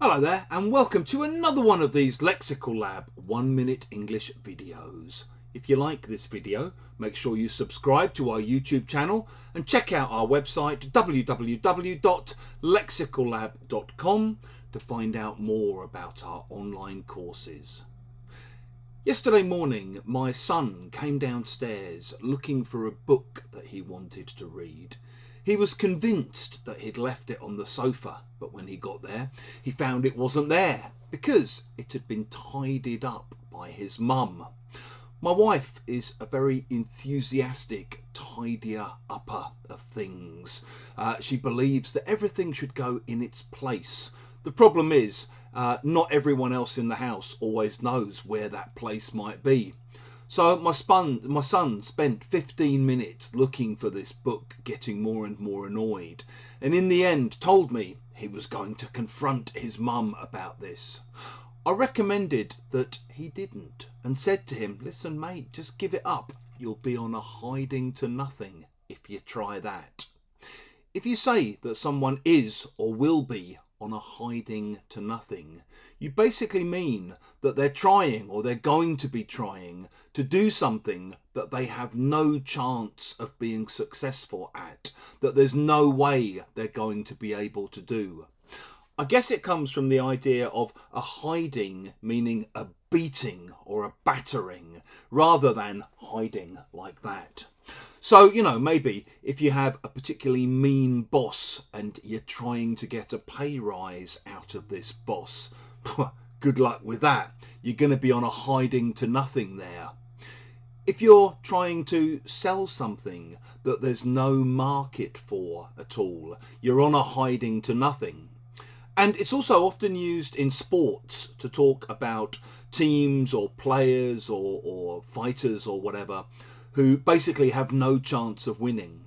Hello there and welcome to another one of these Lexical Lab 1 minute English videos. If you like this video, make sure you subscribe to our YouTube channel and check out our website www.lexicallab.com to find out more about our online courses. Yesterday morning, my son came downstairs looking for a book that he wanted to read. He was convinced that he'd left it on the sofa, but when he got there, he found it wasn't there because it had been tidied up by his mum. My wife is a very enthusiastic tidier-upper of things. She believes that everything should go in its place. The problem is, not everyone else in the house always knows where that place might be. So my son spent 15 minutes looking for this book, getting more and more annoyed, and in the end told me he was going to confront his mum about this. I recommended that he didn't and said to him, listen mate, just give it up. You'll be on a hiding to nothing if you try that. If you say that someone is or will be on a hiding to nothing, you basically mean that they're trying or they're going to be trying to do something that they have no chance of being successful at, that there's no way they're going to be able to do. I guess it comes from the idea of a hiding meaning a beating or a battering rather than hiding like that. So, maybe if you have a particularly mean boss and you're trying to get a pay rise out of this boss, good luck with that. You're going to be on a hiding to nothing there. If you're trying to sell something that there's no market for at all, you're on a hiding to nothing. And it's also often used in sports to talk about teams or players or fighters or whatever who basically have no chance of winning.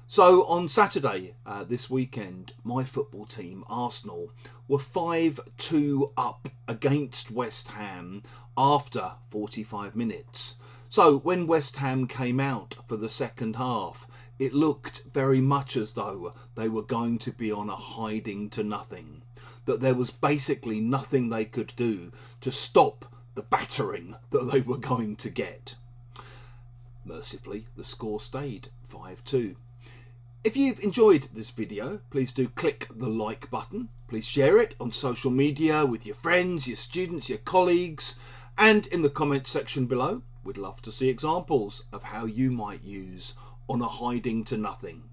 So on Saturday this weekend, my football team, Arsenal, were 5-2 up against West Ham after 45 minutes. So when West Ham came out for the second half, it looked very much as though they were going to be on a hiding to nothing, that there was basically nothing they could do to stop the battering that they were going to get. Mercifully, the score stayed 5-2. If you've enjoyed this video, please do click the like button. Please share it on social media with your friends, your students, your colleagues, and in the comments section below, we'd love to see examples of how you might use on a hiding to nothing.